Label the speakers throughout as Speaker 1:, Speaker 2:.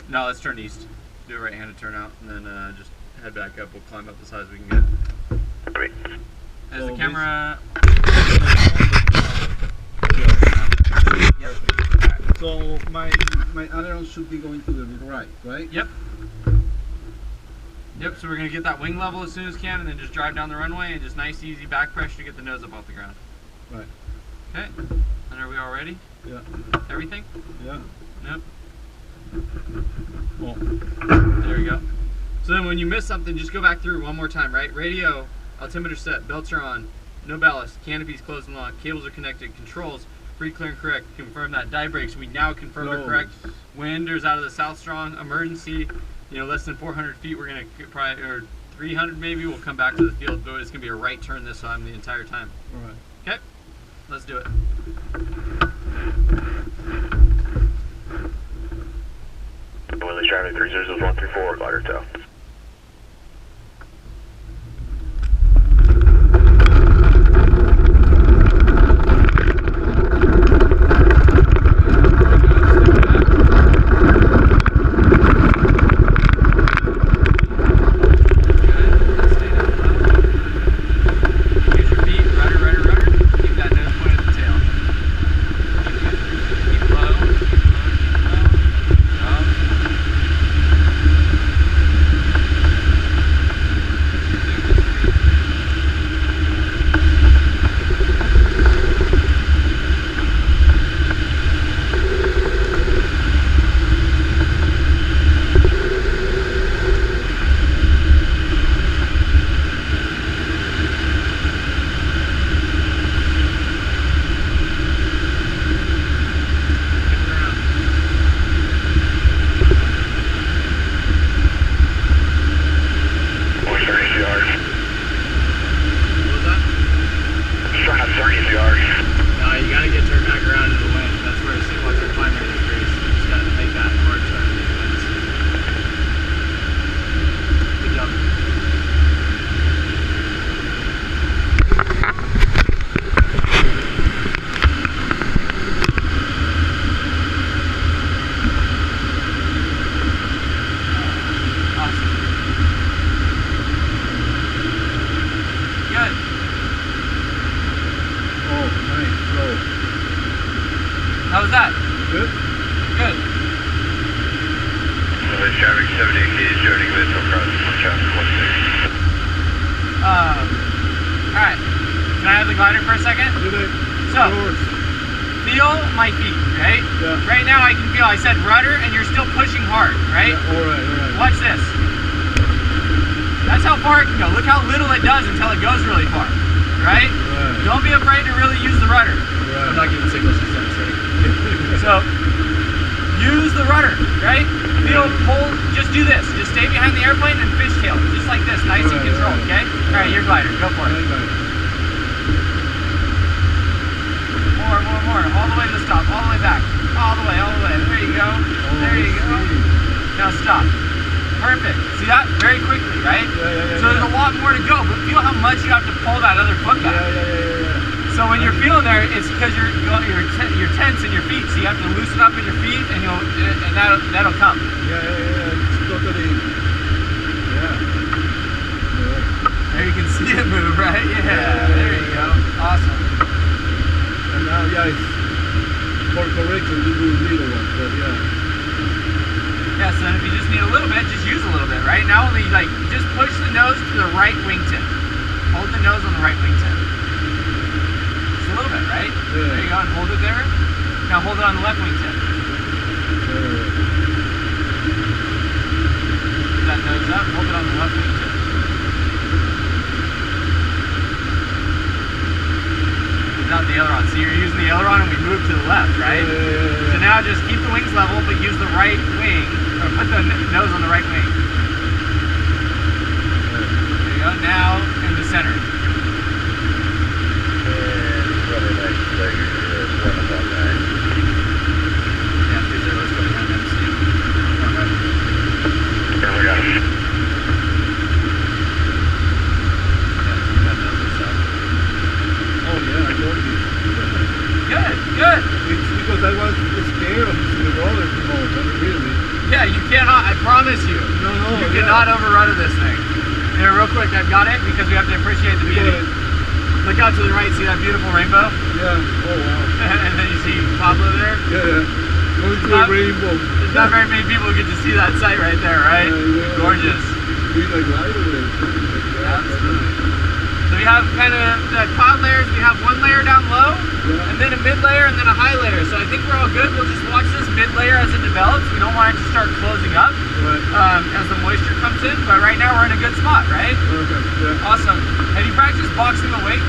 Speaker 1: No, let's turn east. Do a right-handed turn out, and then just head back up. We'll climb up as high as we can get.
Speaker 2: Great.
Speaker 1: As the camera...
Speaker 3: Yep. So my aileron should be going to the right, right?
Speaker 1: Yep. Yep, so we're going to get that wing level as soon as we can, and then just drive down the runway and just nice, easy back pressure to get the nose up off the ground.
Speaker 3: Right.
Speaker 1: Okay. And are we all ready?
Speaker 3: Yeah.
Speaker 1: Everything?
Speaker 3: Yeah.
Speaker 1: Yep.
Speaker 3: Oh.
Speaker 1: There we go. So then when you miss something, just go back through one more time, right? Radio, altimeter set, belts are on, no ballast, canopies closed and locked, cables are connected, controls, free, clear, and correct. Confirm that. Die brakes, we now confirm are correct. Wind is out of the south strong. Emergency, less than 400 feet, we're going to probably, or 300 maybe, we'll come back to the field, but it's going to be a right turn this time the entire time.
Speaker 3: All right.
Speaker 1: Okay, let's do it.
Speaker 2: Willie's driving 300-134, glider tail.
Speaker 1: How was that?
Speaker 3: Good.
Speaker 1: Good.
Speaker 2: Willie's driving 78 keys, joining mid from cross traffic 16.
Speaker 1: Alright. Can I have the glider for a second? So, feel my feet, right?
Speaker 3: Yeah.
Speaker 1: Right now I can feel, I said rudder and you're still pushing hard, right?
Speaker 3: Yeah, alright.
Speaker 1: Watch this. That's how far it can go. Look how little it does until it goes really far, right? Don't be afraid to really use the rudder.
Speaker 3: Right.
Speaker 1: I'm not giving signals to sense, right? So, use the rudder, right? Feel, hold, just do this. Just stay behind the airplane and fishtail, just like this, nice and controlled, okay? Alright, your glider, go for it. More, all the way to the stop, all the way back. All the way, there you go. There you go. Now stop. Perfect. See that? Very quickly, right? So there's a lot more to go, but feel how much you have to pull that other foot back. So when you're feeling there, it's because you're tense in your feet, so you have to loosen up in your feet, and that'll come.
Speaker 3: It's totally.
Speaker 1: There you can see it move, right? Yeah. There you go. Awesome.
Speaker 3: And now, it's for correction, you do little one, but
Speaker 1: Yeah, so if you just need a little bit, just use a little bit, right? Now only, just push the nose to the right wingtip. Hold the nose on the right wingtip. Just a little bit, right?
Speaker 3: Yeah.
Speaker 1: There you go, and hold it there. Now hold it on the left wingtip. Get that nose up, hold it on the left wingtip. Not the aileron. So you're using the aileron and we move to the left, right? So now just keep the wings level, but use the right wing, or put the nose on the right wing. There you go. Now in the center. Yeah, 30, let's go behind MC.
Speaker 2: There we go.
Speaker 1: Good.
Speaker 3: It's because I was scared of using the roller remote, really.
Speaker 1: Yeah, Yeah, you cannot, I promise you.
Speaker 3: No, no.
Speaker 1: You cannot over rudder this thing. Here, real quick, I've got it because we have to appreciate the beauty. Look out to the right, see that beautiful rainbow?
Speaker 3: Yeah, oh wow.
Speaker 1: And then you see Pablo there?
Speaker 3: Yeah, yeah. Going to the rainbow.
Speaker 1: There's not very many people who get to see that sight right there, right?
Speaker 3: Yeah.
Speaker 1: Gorgeous.
Speaker 3: Be like light over there.
Speaker 1: Absolutely. So we have kind of the cloud layers. We have one layer down low, and then a mid layer, and then a high layer. So I think we're all good. We'll just watch this mid layer as it develops. We don't want it to start closing up as the moisture comes in. But right now we're in a good spot, right?
Speaker 3: Okay, yeah.
Speaker 1: Awesome. Have you practiced boxing the weight?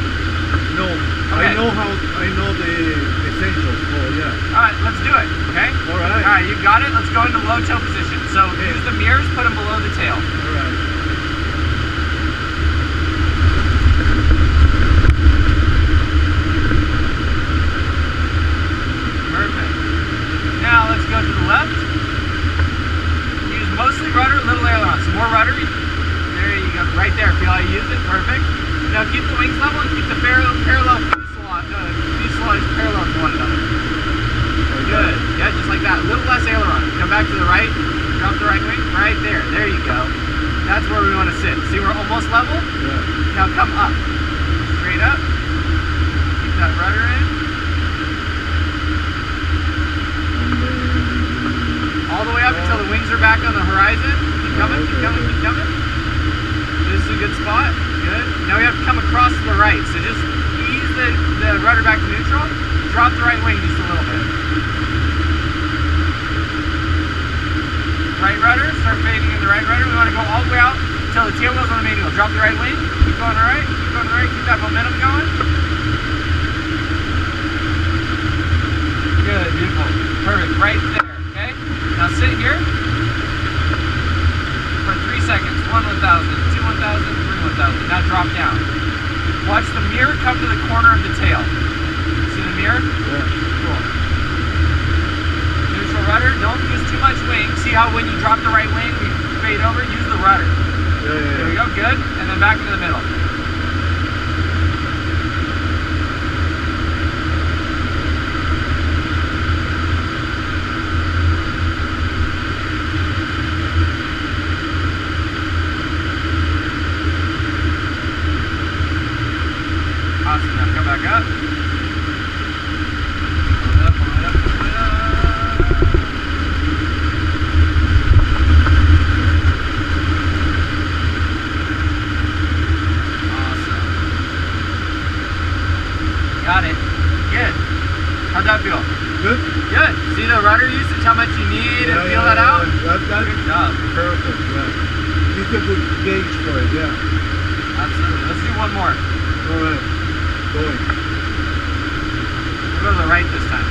Speaker 3: No.
Speaker 1: Okay.
Speaker 3: I know the essentials. Oh yeah.
Speaker 1: All right, let's do it. Okay.
Speaker 3: All right.
Speaker 1: All right, you got it. Let's go into low tail position. So use the mirrors, put them below the tail.
Speaker 3: All right.
Speaker 1: Perfect. Now let's go to the left. Use mostly rudder, little aileron. Some more rudder. There you go. Right there. Feel how you use it. Perfect. Now keep the wings level and keep the parallel fuselage parallel to one another. Good. Yeah, just like that. A little less aileron. Come back to the right. Drop the right wing. Right there. There you go. That's where we want to sit. See, we're almost level?
Speaker 3: Yeah.
Speaker 1: Now come up. Straight up. Keep that rudder in. All the way up until the wings are back on the horizon. Keep coming, keep coming, keep coming. This is a good spot. Good. Now we have to come across to the right. So just ease the rudder back to neutral. Drop the right wing just a little bit. Right rudder. Start fading in the right rudder. We want to go all the way out until the tail goes on the main wheel. Drop the right wing. Keep going to the right. Keep going to the right. Keep that momentum going. Good. Beautiful. Perfect. Right there. Okay. Now sit here for 3 seconds. 1 1000, 2 1000, 3 1000. Now drop down. Watch the mirror come to the corner of the tail. See the mirror?
Speaker 3: Yeah.
Speaker 1: Cool. Neutral rudder. Don't use too much wing. See how when you drop the right wing, we fade over? Use the rudder.
Speaker 3: Yeah.
Speaker 1: There we go. Good. And then back into the middle. Awesome. Now come back up. Pull it up, pull it up, pull it up. Awesome. Got it. Good. How'd that feel?
Speaker 3: Good?
Speaker 1: Good. See the rudder usage, how much you need, and feel that out?
Speaker 3: That's
Speaker 1: Good job.
Speaker 3: perfect, yeah. It's a good gauge for it, yeah.
Speaker 1: Absolutely. Let's do one more.
Speaker 3: All right. Going.
Speaker 1: We'll go to the right this time.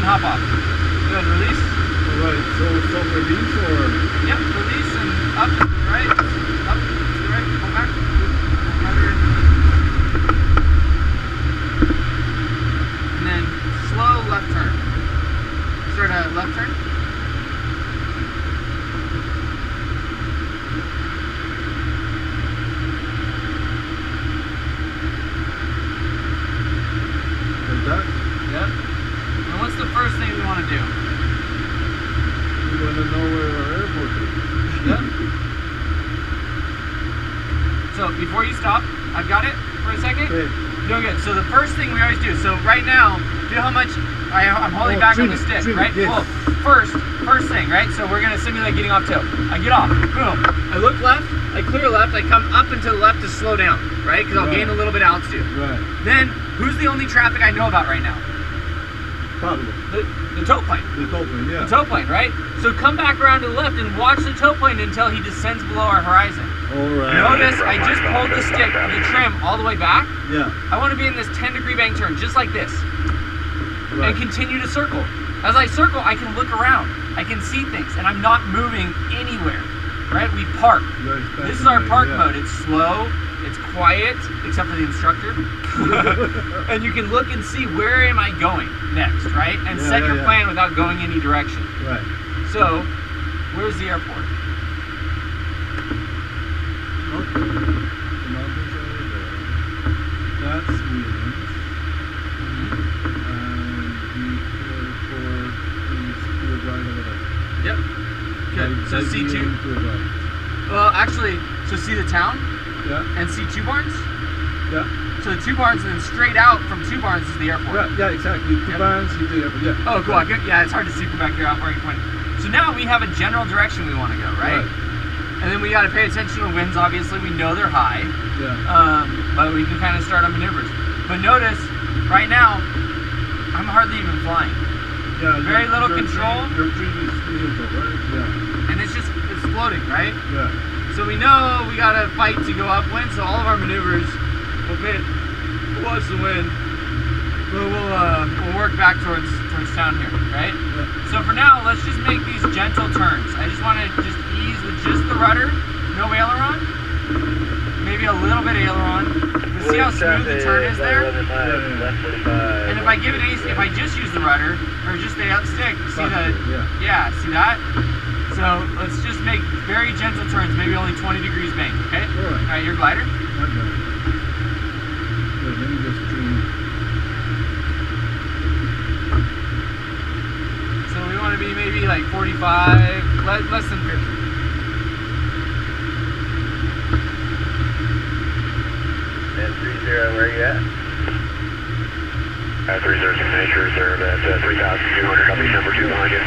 Speaker 1: and hop off. Good, release.
Speaker 3: Alright, so stop release or?
Speaker 1: Yep, release and up to the right. Up to the right, pull back. Rudder. And then slow left turn. Start a left turn.
Speaker 3: Like that?
Speaker 1: Yep. And what's the first thing we want to do?
Speaker 3: We want to know where our airport is.
Speaker 1: Yep. So before you stop, I've got it for a second.
Speaker 3: Okay.
Speaker 1: Doing good. So the first thing we always do, so right now, feel how much I'm holding back on the stick, right?
Speaker 3: Yes.
Speaker 1: Well, first thing, right? So we're gonna simulate getting off tail. I get off, boom. I look left, I clear left, I come up and to the left to slow down, right? Because I'll gain a little bit of altitude.
Speaker 3: Right.
Speaker 1: Then, who's the only traffic I know about right now?
Speaker 3: Pablo.
Speaker 1: The tow plane.
Speaker 3: The tow plane, yeah.
Speaker 1: The tow plane, right? So come back around to the left and watch the tow plane until he descends below our horizon.
Speaker 3: Alright.
Speaker 1: Notice I just pulled the stick, the trim, all the way back.
Speaker 3: Yeah.
Speaker 1: I want to be in this 10-degree bank turn, just like this.
Speaker 3: Right.
Speaker 1: And continue to circle. As I circle, I can look around. I can see things, and I'm not moving anywhere. Right? We park. This is our park mode. It's slow, it's quiet, except for the instructor. And you can look and see where am I going next, right? And set your plan without going any direction.
Speaker 3: Right.
Speaker 1: So, where's the airport?
Speaker 3: Okay. The mountains are over there. That's Wheeling. And the airport is to the right over there.
Speaker 1: Yep. Good. So
Speaker 3: Like
Speaker 1: C2.
Speaker 3: Wheeling to the right.
Speaker 1: Well, actually, so see the town
Speaker 3: Yeah.
Speaker 1: and see two barns.
Speaker 3: Yeah.
Speaker 1: So the two barns, and then straight out from two barns is the airport.
Speaker 3: Yeah, exactly. Two bands, you do airport. Yeah.
Speaker 1: Oh, cool. Yeah, it's hard to see from back here how far you point. So now we have a general direction we want to go, right? And then we got to pay attention to the winds. Obviously, we know they're high.
Speaker 3: Yeah.
Speaker 1: But we can kind of start our maneuvers. But notice, right now, I'm hardly even flying.
Speaker 3: Yeah.
Speaker 1: Very little control.
Speaker 3: Your dream is neutral, right? Yeah.
Speaker 1: And it's floating, right?
Speaker 3: Yeah.
Speaker 1: So we know we got to fight to go upwind. So all of our maneuvers will watch the wind. But we'll work back towards town here, right?
Speaker 3: Yeah.
Speaker 1: So for now, let's just make these gentle turns. I just want to just ease with just the rudder, no aileron, maybe a little bit of aileron. But see how smooth the turn is there? And if I give it if I just use the rudder or just the stick, see the see that? So let's just make very gentle turns, maybe only 20 degrees bank, okay?
Speaker 3: All
Speaker 1: Alright, your glider.
Speaker 3: Okay. Wait, let me just dream.
Speaker 1: So we want to be maybe like 45, less than 50.
Speaker 2: And 30, where are you at? 30 signature reserve at 3,200, copy number 2 behind you.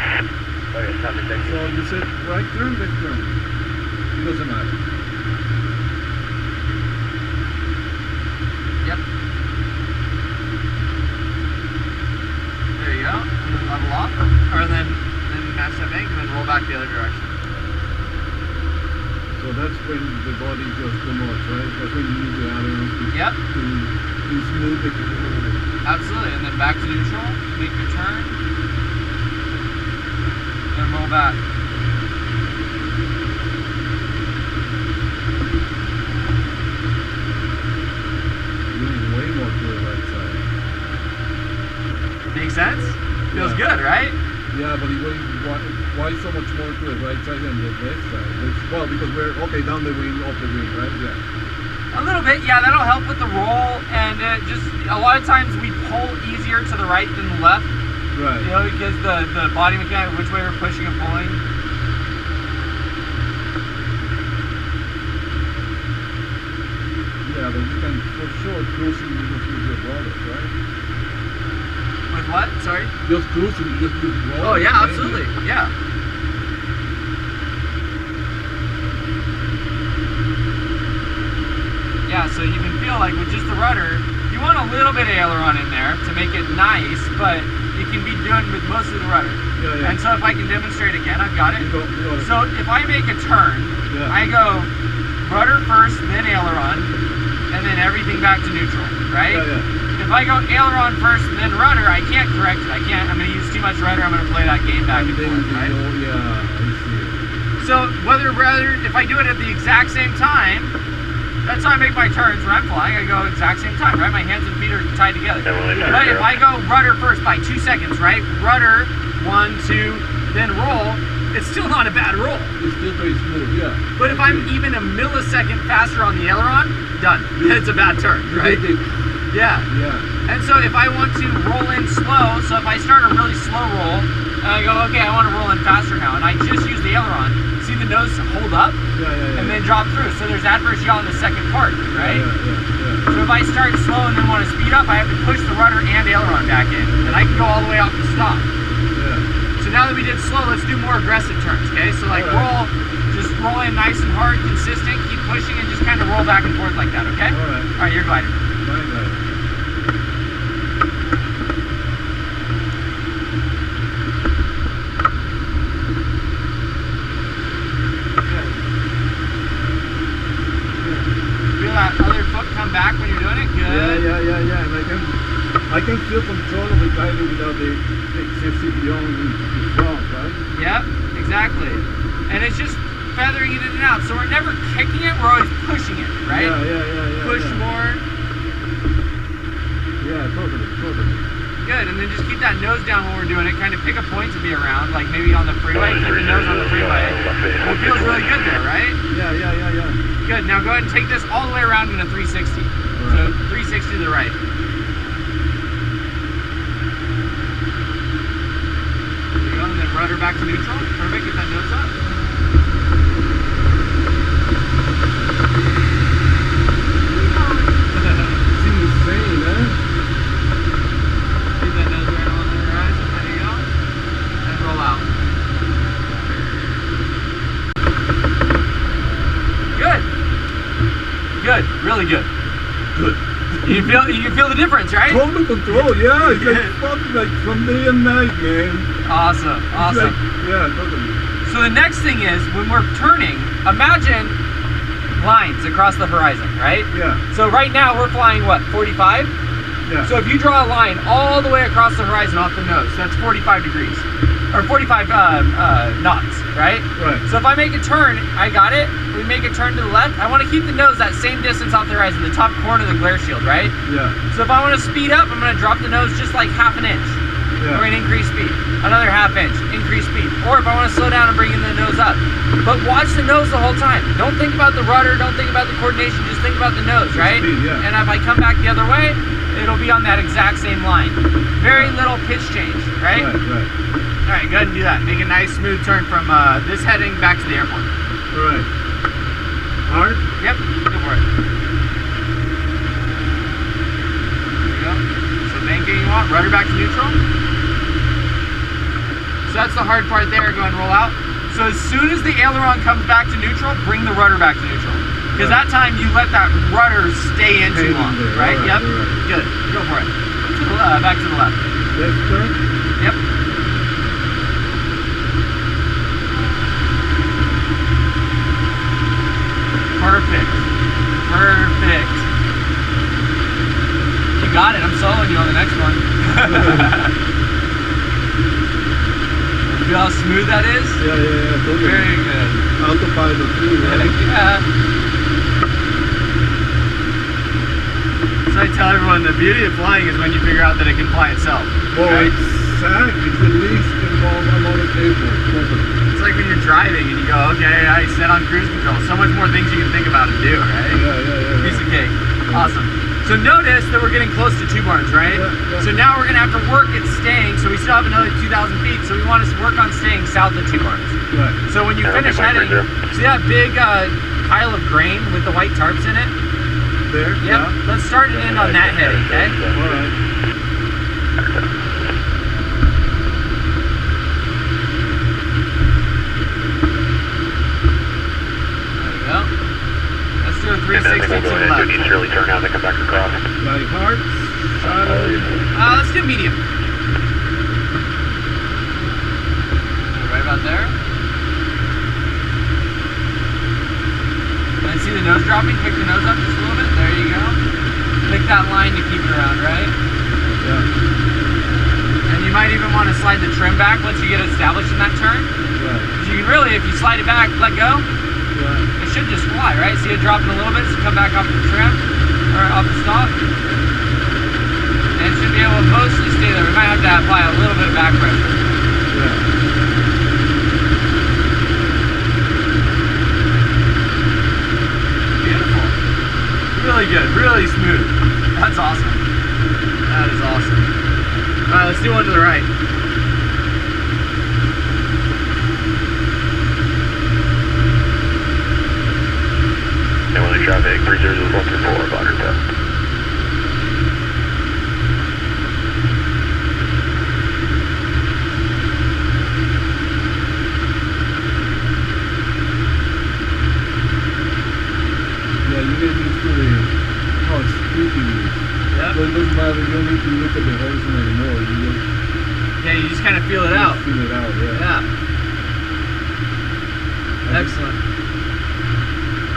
Speaker 2: Okay, copy, thank you.
Speaker 3: So you said right turn, left turn. It doesn't matter.
Speaker 1: Yep. There you go. And then level off. Or then match that bank and then roll back the other direction.
Speaker 3: So that's when the body just promotes, right? That's when you use the aileron to smooth it.
Speaker 1: Absolutely. And then back to neutral. Make your turn. And roll back.
Speaker 3: Moving way more to the right side.
Speaker 1: Makes sense? Feels good, right?
Speaker 3: Yeah, but why so much more to the right side than the left side? Well, because we're down the wing, off the wing, right? Yeah.
Speaker 1: A little bit, yeah, that'll help with the roll, and just a lot of times we pull easier to the right than the left.
Speaker 3: Right.
Speaker 1: You know, because the body mechanic, which way we're pushing and pulling.
Speaker 3: Yeah, but you can for sure cruising, you just use your rollers, right?
Speaker 1: With what? Sorry?
Speaker 3: Just cruising, you just use rollers.
Speaker 1: Oh yeah, absolutely, yeah. Yeah, so you can feel like with just the rudder, you want a little bit of aileron in there to make it nice, but it can be done with mostly the rudder.
Speaker 3: Yeah.
Speaker 1: And so if I can demonstrate again, I've got it.
Speaker 3: Go.
Speaker 1: So if I make a turn, I go rudder first, then aileron, and then everything back to neutral, right?
Speaker 3: Yeah.
Speaker 1: if I go aileron first and then rudder, I can't correct it. I'm going to use too much rudder. I'm going to play that game back and forth, right?
Speaker 3: Yeah, I see.
Speaker 1: So if I do it at the exact same time, that's how I make my turns when I'm flying. I go exact same time, right? My hands and feet are tied together. But if I go rudder first by 2 seconds, right? Rudder, 1, 2, then roll. It's still not a bad roll.
Speaker 3: It's still pretty smooth, yeah.
Speaker 1: But if I'm even a millisecond faster on the aileron, done. It's a bad turn, right? Yeah.
Speaker 3: Yeah.
Speaker 1: And so if I want to roll in slow, so if I start a really slow roll, and I go, okay, I want to roll in faster now, and I just use the aileron, see the nose hold up, and then drop through. So there's adverse yaw in the second part, right?
Speaker 3: Yeah.
Speaker 1: So if I start slow and then want to speed up, I have to push the rudder and aileron back in, and I can go all the way off the stop.
Speaker 3: Yeah.
Speaker 1: So now that we did slow, let's do more aggressive turns, okay? So like roll, just roll in nice and hard, consistent, keep pushing, and just kind of roll back and forth like that, okay?
Speaker 3: All
Speaker 1: right, you're glider.
Speaker 3: Right.
Speaker 1: That other foot come back when you're doing it. Good.
Speaker 3: Yeah. And I can feel control of the glider without the excessive yaw in front, right?
Speaker 1: Yep, exactly. And it's just feathering it in and out. So we're never kicking it, we're always pushing it, right?
Speaker 3: Yeah.
Speaker 1: Push more.
Speaker 3: Yeah, totally.
Speaker 1: Good, and then just keep that nose down when we're doing it. Kind of pick a point to be around, like maybe on the freeway. Keep the nose on the freeway. It feels really good there, right?
Speaker 3: Yeah.
Speaker 1: Good, now go ahead and take this all the way around in a 360. So 360 to the right. There you go, and then rudder back to neutral. Perfect, get that nose up.
Speaker 3: It's insane, eh?
Speaker 1: Keep that nose right on the horizon, there you go. And roll out. Good, really good.
Speaker 3: Good.
Speaker 1: You can feel the difference, right?
Speaker 3: Total control, yeah. It's like fucking like from day and night, man.
Speaker 1: Awesome.
Speaker 3: Like, yeah, totally.
Speaker 1: So the next thing is when we're turning, imagine lines across the horizon, right?
Speaker 3: Yeah.
Speaker 1: So right now we're flying what, 45?
Speaker 3: Yeah.
Speaker 1: So if you draw a line all the way across the horizon off the nose, that's 45 degrees. Or 45 knots, right?
Speaker 3: Right.
Speaker 1: So if I make a turn, I got it. We make a turn to the left. I want to keep the nose that same distance off the horizon, the top corner of the glare shield, right?
Speaker 3: Yeah.
Speaker 1: So if I want to speed up, I'm going to drop the nose just like half an inch.
Speaker 3: Yeah.
Speaker 1: We're going to increase speed. Another half inch, increase speed. Or if I want to slow down and bring the nose up. But watch the nose the whole time. Don't think about the rudder, don't think about the coordination, just think about the nose, right?
Speaker 3: Speed, yeah.
Speaker 1: And if I come back the other way, it'll be on that exact same line. Very little pitch change, right?
Speaker 3: Right.
Speaker 1: Alright, go ahead and do that. Make a nice smooth turn from this heading back to the airport.
Speaker 3: Alright. Hard?
Speaker 1: Yep, go for it. There you go. So banking you want, rudder back to neutral. So that's the hard part there, go ahead and roll out. So as soon as the aileron comes back to neutral, bring the rudder back to neutral. Because that time you let that rudder stay in too long, right? Yep, good, go for it. To the, back to the left.
Speaker 3: Left turn?
Speaker 1: Yep. Perfect. You got it. I'm soloing you on the next one. Feel how smooth that is?
Speaker 3: Yeah, totally.
Speaker 1: Very good.
Speaker 3: Autopilot too, right?
Speaker 1: Yeah. So I tell everyone the beauty of flying is when you figure out that it can fly itself.
Speaker 3: Well,
Speaker 1: right?
Speaker 3: exactly. It's the least involved amount of effort.
Speaker 1: It's like when you're driving and you go, okay, I set on cruise control. So much more things you can think about and do, right?
Speaker 3: Yeah.
Speaker 1: Piece of cake. Awesome. So notice that we're getting close to two barns, right?
Speaker 3: Yeah.
Speaker 1: So now we're going to have to work at staying. So we still have another 2,000 feet. So we want to work on staying south of two barns.
Speaker 3: Right.
Speaker 1: So when you finish heading, see that big pile of grain with the white tarps in it?
Speaker 3: There?
Speaker 1: Yep.
Speaker 3: Yeah.
Speaker 1: Let's start it in on that heading, okay?
Speaker 3: Alright.
Speaker 1: Do a 360 to the left.
Speaker 2: Easterly turn now, they come back across.
Speaker 3: Like hard, shallow.
Speaker 1: Let's do medium. Right about there. And see the nose dropping? Pick the nose up just a little bit. There you go. Pick that line to keep it around, right? might even want to slide the trim back once you get established in that turn.
Speaker 3: Right.
Speaker 1: Because you can really, if you slide it back, let go,
Speaker 3: Right.
Speaker 1: it should just fly, right? See it dropping a little bit, so come back off the trim, or off the stop. And it should be able to mostly stay there. We might have to apply a little bit of back pressure.
Speaker 3: Yeah.
Speaker 1: Beautiful. Really good, really smooth. That's awesome. That is awesome. Alright, let's do one to the right.
Speaker 2: Emily traffic, 300-134, Roger test.
Speaker 3: Yeah, you get used to how squeaky it is.
Speaker 1: Yep.
Speaker 3: So it doesn't matter, you don't need to look at the horizon anymore.
Speaker 1: Yeah, you just kind of feel it out.
Speaker 3: Feel it out, yeah.
Speaker 1: Yeah. Excellent.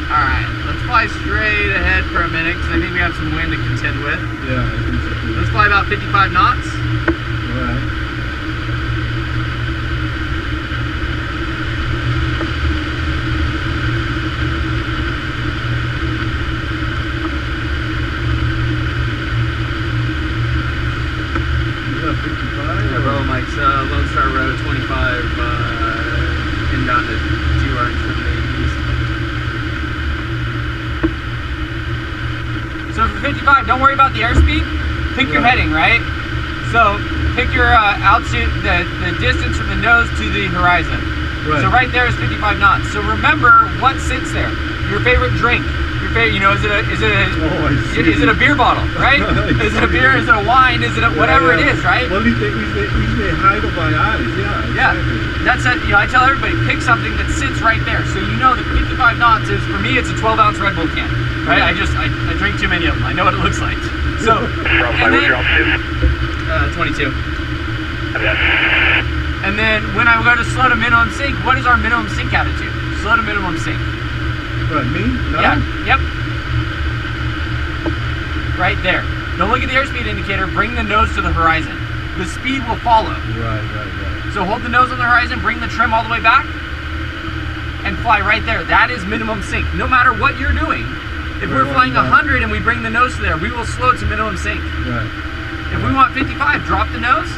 Speaker 1: Alright, let's fly straight ahead for a minute because I think we have some wind to contend with.
Speaker 3: Yeah, I think so too.
Speaker 1: Let's fly about 55 knots.
Speaker 3: Alright. Is that 55?
Speaker 1: Yeah, bro, Mike's Lone Star Road 25 inbound to 2 hours from the east. So for 55, don't worry about the airspeed. Pick your heading, right? So pick your altitude, the distance from the nose to the horizon.
Speaker 3: Right.
Speaker 1: So right there is 55 knots. So remember what sits there. Your favorite drink. Your favorite, you know, is it a beer bottle, right? Is it a beer? Is it a wine? Is it a, whatever it is, right?
Speaker 3: Well, it's the height of my eyes, yeah.
Speaker 1: Yeah, that's it. You know, I tell everybody, pick something that sits right there. So you know that 55 knots is, for me, it's a 12-ounce Red Bull can, right? I drink too many of them. I know what it looks like. So, and then, 22. And then when I go to slow to minimum sync, what is our minimum sync attitude? Slow to minimum sync.
Speaker 3: Right, me? No?
Speaker 1: Yeah, yep. Right there. Don't look at the airspeed indicator, bring the nose to the horizon. The speed will follow.
Speaker 3: Right.
Speaker 1: So hold the nose on the horizon, bring the trim all the way back, and fly right there. That is minimum sync. No matter what you're doing, if we're flying 100 and we bring the nose to there, we will slow to minimum sync.
Speaker 3: Right.
Speaker 1: If we want 55, drop the nose.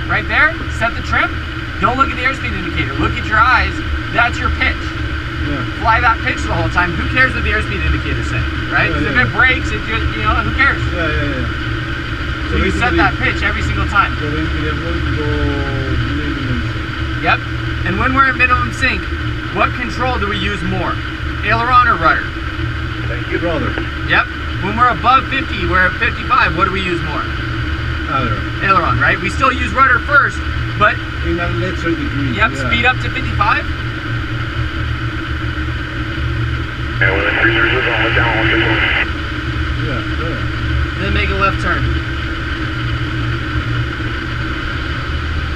Speaker 1: Right there, set the trim. Don't look at the airspeed indicator. Look at your eyes. That's your pitch.
Speaker 3: Yeah.
Speaker 1: Fly that pitch the whole time. Who cares what the airspeed indicator's saying, right? Because if it breaks, it just, you know, who cares?
Speaker 3: Yeah.
Speaker 1: So you set that pitch every single time.
Speaker 3: So basically, I'm going to go minimum sync.
Speaker 1: Yep. And when we're at minimum sync, what control do we use more? Aileron or rudder?
Speaker 3: Thank you, brother.
Speaker 1: Yep. When we're above 50, we're at 55, what do we use more? Aileron, right? We still use rudder first, but
Speaker 3: in a lesser degree.
Speaker 1: Yep, yeah. Speed up to 55.
Speaker 2: Yeah, with the cruisers is on, down on this one.
Speaker 3: Yeah.
Speaker 1: Then make a left turn.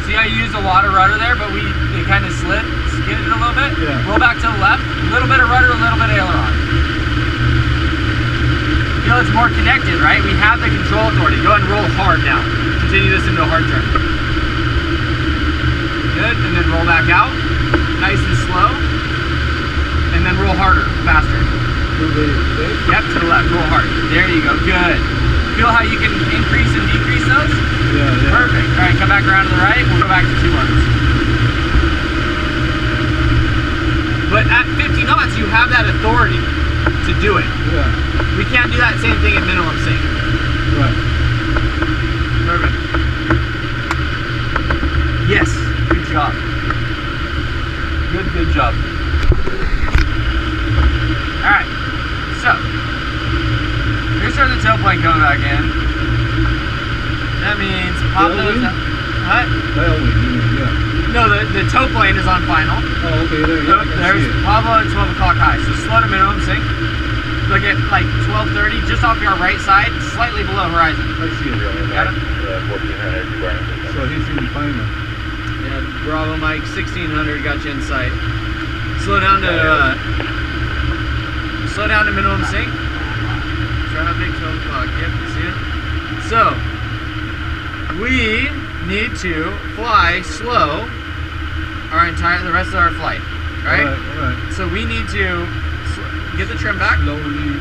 Speaker 1: See how you used a lot of rudder there, but it kind of skidded it a little bit?
Speaker 3: Yeah.
Speaker 1: Roll back to the left, a little bit of rudder, a little bit of aileron. Feel it's more connected, right? We have the control authority. Go ahead and roll hard now. Continue this into a hard turn. Good, and then roll back out. Nice and slow. And then roll harder, faster. Yep, to the left, roll hard. There you go, good. Feel how you can increase and decrease those?
Speaker 3: Yeah.
Speaker 1: Perfect. All right, come back around to the right. We'll go back to 2 ones. But at 50 knots, you have that authority to do it.
Speaker 3: Yeah.
Speaker 1: We can't do that same thing at minimum sync.
Speaker 3: Right.
Speaker 1: Perfect. Yes. Good job. Good job. Alright. So, here's where the tailplane coming back in. That means pop those up. What?
Speaker 3: Yeah.
Speaker 1: No, the tow plane is on final.
Speaker 3: Oh, okay.
Speaker 1: There's Pablo at 12 o'clock high. So slow to minimum sync. Look at like 12:30, just off your right side, slightly below horizon.
Speaker 3: I see it.
Speaker 1: Got it?
Speaker 2: 1400.
Speaker 3: So he's in final.
Speaker 1: Yeah, Bravo Mike, 1600, got you in sight. Slow down to minimum sync. Traffic 12 o'clock. Yep, you see it? So, we need to fly slow the rest of our flight, right?
Speaker 3: Alright.
Speaker 1: So we need to get the trim back.
Speaker 3: Slowly,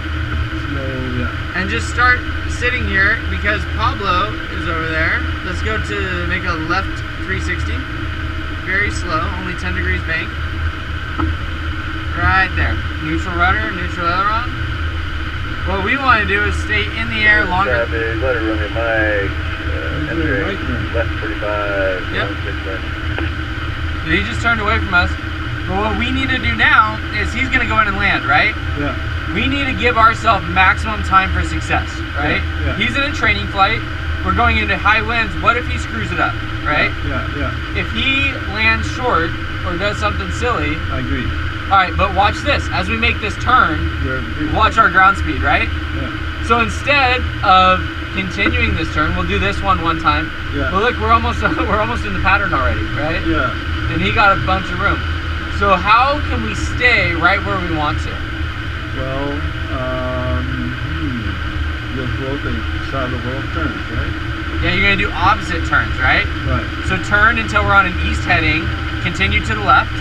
Speaker 3: yeah.
Speaker 1: And just start sitting here because Pablo is over there. Let's go to make a left 360. Very slow, only 10 degrees bank. Right there. Neutral rudder, neutral aileron. What we want to do is stay in the air longer.
Speaker 2: Let it run your mic. Entering left 45.
Speaker 1: Yep.
Speaker 2: 16 right.
Speaker 1: So he just turned away from us. But what we need to do now is he's going to go in and land, right?
Speaker 3: Yeah.
Speaker 1: We need to give ourselves maximum time for success, right?
Speaker 3: Yeah.
Speaker 1: He's in a training flight. We're going into high winds. What if he screws it up, right?
Speaker 3: Yeah.
Speaker 1: If he lands short or does something silly.
Speaker 3: I agree.
Speaker 1: All right, but watch this. As we make this turn, watch our ground speed, right?
Speaker 3: Yeah.
Speaker 1: So instead of continuing this turn, we'll do this one time.
Speaker 3: Yeah.
Speaker 1: But look, we're almost in the pattern already, right?
Speaker 3: Yeah.
Speaker 1: And he got a bunch of room. So how can we stay right where we want to?
Speaker 3: Well, just rotate shallow roll turns, right?
Speaker 1: Yeah, you're gonna do opposite turns, right?
Speaker 3: Right.
Speaker 1: So turn until we're on an east heading, continue to the left.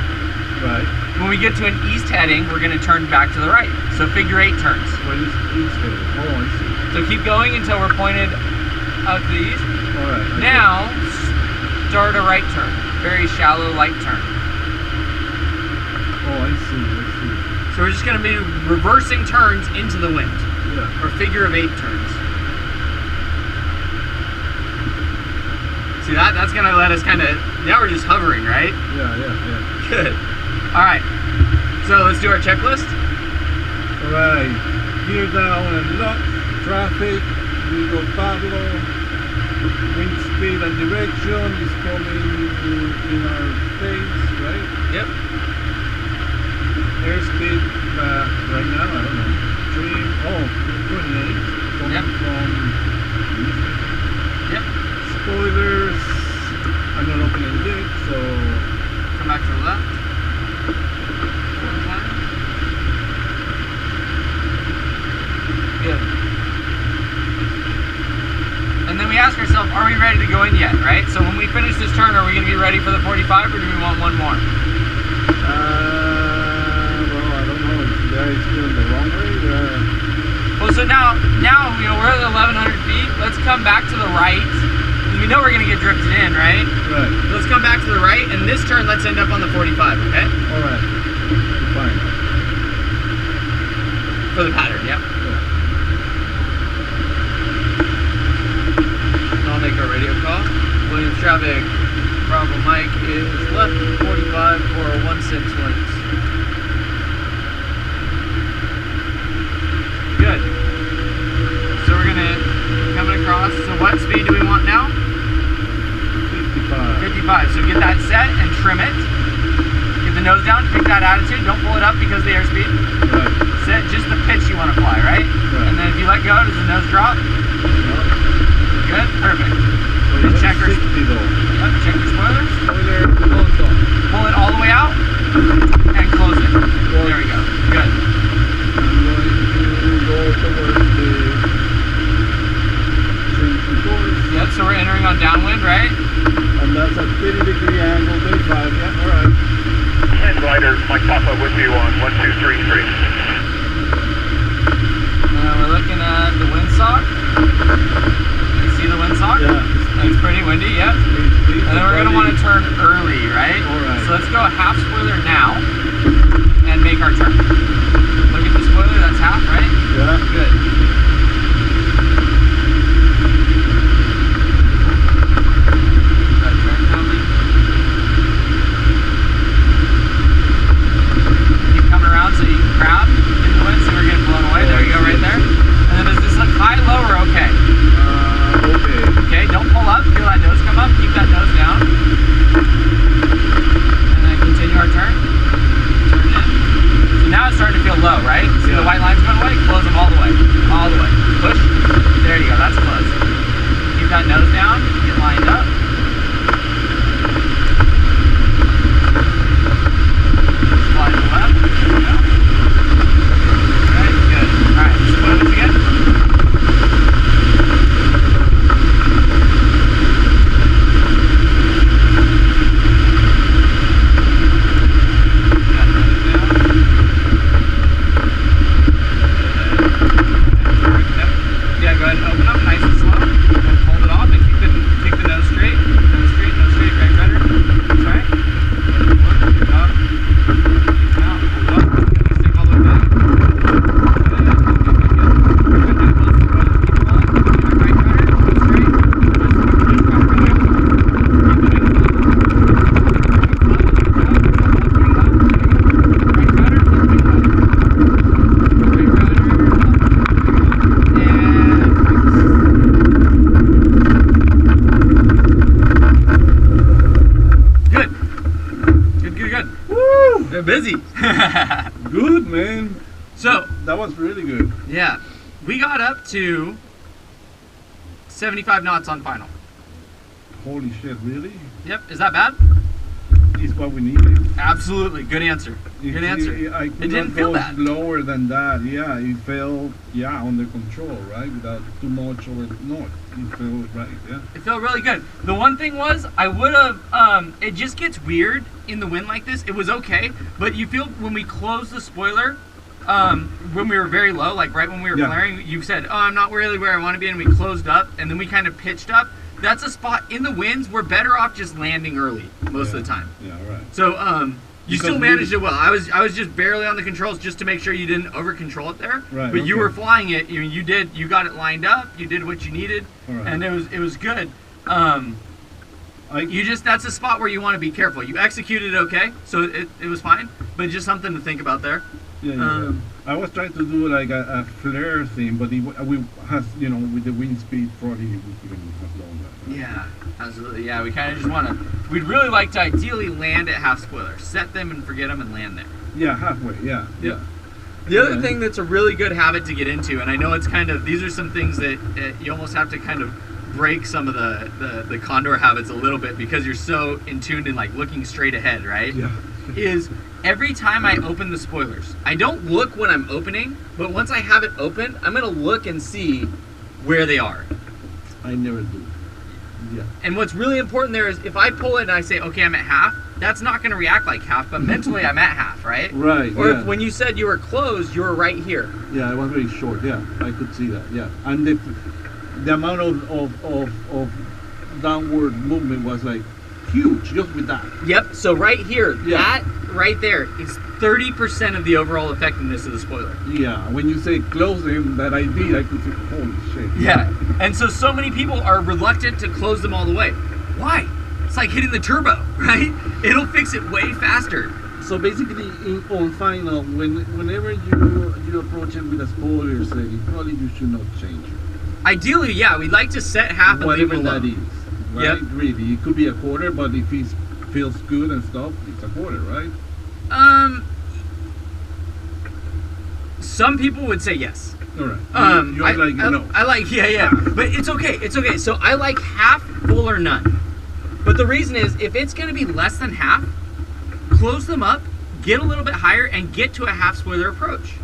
Speaker 3: Right.
Speaker 1: When we get to an east heading, we're gonna turn back to the right. So figure 8 turns.
Speaker 3: What is east heading? Oh, I see.
Speaker 1: So keep going until we're pointed out to the east.
Speaker 3: All right.
Speaker 1: Now, start a right turn. Very shallow, light turn.
Speaker 3: Oh, I see.
Speaker 1: So we're just gonna be reversing turns into the wind.
Speaker 3: Yeah.
Speaker 1: Or figure of 8 turns. See that's gonna let us now we're just hovering, right?
Speaker 3: Yeah.
Speaker 1: Good. Alright. So let's do our checklist.
Speaker 3: Alright. Gear down and lock. Traffic. We go Pablo. Wind speed and direction is coming in our face, right?
Speaker 1: Yep.
Speaker 3: Airspeed right now, I don't know. 28 coming
Speaker 1: Yep.
Speaker 3: from east.
Speaker 1: Yep.
Speaker 3: Spoilers. I'm not opening it, so
Speaker 1: Come back to the left. One time. Good. And then we ask ourselves, are we ready to go in yet, right? So when we finish this turn, are we going to be ready for the 45 or do we want one more?
Speaker 3: well, I don't know. It's going the wrong way.
Speaker 1: Well, so now we're at 1,100 feet. Let's come back to the right. We know we're going to get drifted in, right?
Speaker 3: Right.
Speaker 1: Let's come back to the right, and this turn, let's end up on the 45, okay?
Speaker 3: All right. Fine.
Speaker 1: For the pattern, yep. And I'll make our radio call. Williams traffic, Bravo Mike is left 45 for 16 winds. Good. So we're gonna coming across. So what speed do we want now?
Speaker 3: 55.
Speaker 1: 55. So get that set and trim it. Get the nose down, pick that attitude. Don't pull it up because of the airspeed.
Speaker 3: Right.
Speaker 1: Set just the pitch you want to fly, right? And then if you let go, does the nose drop? Good? Perfect.
Speaker 3: So
Speaker 1: Then check your
Speaker 3: 60 though.
Speaker 1: Yep, check your spoilers.
Speaker 3: Spoiler, close off.
Speaker 1: Pull it all the way out and close it. There we go. Good.
Speaker 3: I'm going to go towards the change the course.
Speaker 1: Yep, so we're entering on downwind, right?
Speaker 3: And that's a 30-degree angle, 35. Yeah, all right.
Speaker 2: And glider, Mike Papa with you on 1233.
Speaker 1: We're looking at the windsock. You see the windsock?
Speaker 3: Yeah.
Speaker 1: It's pretty windy, yep. And then we're going to want to turn early, right?
Speaker 3: Alright.
Speaker 1: So let's go half spoiler now and make our turn. Look at the spoiler, that's half, right?
Speaker 3: Yeah.
Speaker 1: Good. That turn coming. Keep coming around so you can grab in the wind so we're getting blown away. There you go, right there. And then does this look high, low, or okay?
Speaker 3: Okay.
Speaker 1: Okay, don't pull up. Feel that nose come up. Keep that nose down. And then continue our turn. Turn in. So now it's easy.
Speaker 3: Good, man.
Speaker 1: So
Speaker 3: That was really good.
Speaker 1: yeah, we got up to 75 knots on final.
Speaker 3: Holy shit, really?
Speaker 1: Yep, is that bad?
Speaker 3: It's what we needed.
Speaker 1: Absolutely, good answer. Good answer.
Speaker 3: I
Speaker 1: It
Speaker 3: could
Speaker 1: didn't
Speaker 3: not
Speaker 1: feel
Speaker 3: go
Speaker 1: bad.
Speaker 3: lower than that. Yeah, it felt under control, right? Without too much over. No, it felt right. Yeah.
Speaker 1: It felt really good. The one thing was, I would have, it just gets weird in the wind like this. It was okay, but you feel when we closed the spoiler, when we were very low, like right when we were
Speaker 3: Yeah.
Speaker 1: flaring, you said, oh, I'm not really where I want to be, and we closed up, and then we kind of pitched up. That's a spot in the winds. We're better off just landing early most of the time.
Speaker 3: Yeah, right.
Speaker 1: So, you
Speaker 3: Because
Speaker 1: still
Speaker 3: we-
Speaker 1: managed it well. I was just barely on the controls just to make sure you didn't over control it there.
Speaker 3: Right,
Speaker 1: But you
Speaker 3: okay.
Speaker 1: were flying it. You got it lined up. You did what you needed,
Speaker 3: All right.
Speaker 1: and it was good.
Speaker 3: I
Speaker 1: That's a spot where you want to be careful. You executed okay, so it was fine, but just something to think about there.
Speaker 3: yeah. I was trying to do like a flare thing, but we has with the wind speed probably we couldn't have done that. Right?
Speaker 1: Yeah, absolutely. Yeah, we kind of just want to. We'd really like to ideally land at half spoiler, set them and forget them, and land there.
Speaker 3: Yeah, halfway. Yeah.
Speaker 1: Yep. The other
Speaker 3: Okay.
Speaker 1: thing that's a really good habit to get into, and I know it's kind of, these are some things that you almost have to kind of break some of the condor habits a little bit because you're so in tuned and like looking straight ahead, right?
Speaker 3: Yeah.
Speaker 1: Is every time I open the spoilers, I don't look when I'm opening, but once I have it open, I'm gonna look and see where they are.
Speaker 3: I never do. Yeah.
Speaker 1: And what's really important there is if I pull it and I say, okay, I'm at half, that's not gonna react like half, but mentally I'm at half, right?
Speaker 3: Right.
Speaker 1: Or
Speaker 3: yeah.
Speaker 1: if when you said you were closed, you were right here.
Speaker 3: Yeah, it was very short. Yeah, I could see that. Yeah, and the amount of downward movement was like huge just with that.
Speaker 1: Yep, so right here,
Speaker 3: Yeah.
Speaker 1: that right there is 30% of the overall effectiveness of the spoiler.
Speaker 3: Yeah, when you say closing that I did, I could say, holy shit.
Speaker 1: Yeah, and so many people are reluctant to close them all the way. Why? It's like hitting the turbo, right? It'll fix it way faster.
Speaker 3: So basically, on final, whenever you approach it with a spoiler setting, probably you should not change it.
Speaker 1: Ideally, yeah, we'd like to set half and leave
Speaker 3: Whatever
Speaker 1: it low.
Speaker 3: that is, right?
Speaker 1: Yep.
Speaker 3: Really, it could be a quarter, but if it feels good and stuff, it's a quarter, right?
Speaker 1: Some people would say yes.
Speaker 3: All right. You're
Speaker 1: I like, yeah, but it's okay. It's okay. So I like half, full, or none. But the reason is, if it's going to be less than half, close them up, get a little bit higher, and get to a half spoiler approach.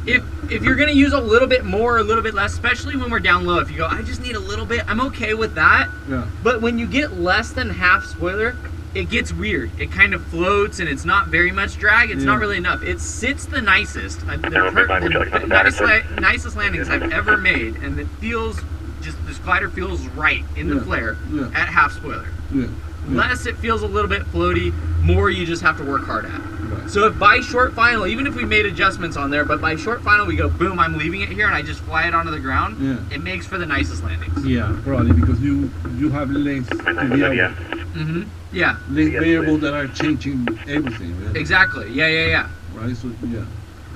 Speaker 3: Yeah.
Speaker 1: If you're going to use a little bit more or a little bit less, especially when we're down low, if you go, I just need a little bit, I'm okay with that.
Speaker 3: Yeah.
Speaker 1: But when you get less than half spoiler, it gets weird. It kind of floats and it's not very much drag. It's
Speaker 3: Yeah.
Speaker 1: not really enough. It sits the nicest.
Speaker 2: Would you like
Speaker 1: Nicest landings I've ever made, and it feels just this glider feels right in the
Speaker 3: Yeah.
Speaker 1: flare
Speaker 3: Yeah.
Speaker 1: at half spoiler.
Speaker 3: Yeah. Yeah.
Speaker 1: Less it feels a little bit floaty. More you just have to work hard at.
Speaker 3: Right.
Speaker 1: So if by short final, even if we made adjustments on there, but by short final we go boom, I'm leaving it here and I just fly it onto the ground.
Speaker 3: Yeah.
Speaker 1: It makes for the nicest landings.
Speaker 3: Yeah, probably because you have less
Speaker 2: Yeah.
Speaker 1: Mm-hmm. Yeah.
Speaker 3: less variables that are changing everything. Really.
Speaker 1: Exactly. Yeah.
Speaker 3: Right. So yeah,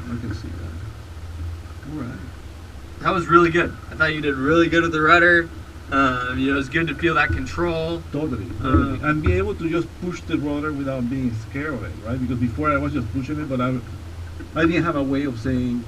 Speaker 3: I can see that. All right.
Speaker 1: That was really good. I thought you did really good with the rudder. It was good to feel that control.
Speaker 3: Totally. And be able to just push the rudder without being scared of it, right? Because before I was just pushing it, but I didn't have a way of saying,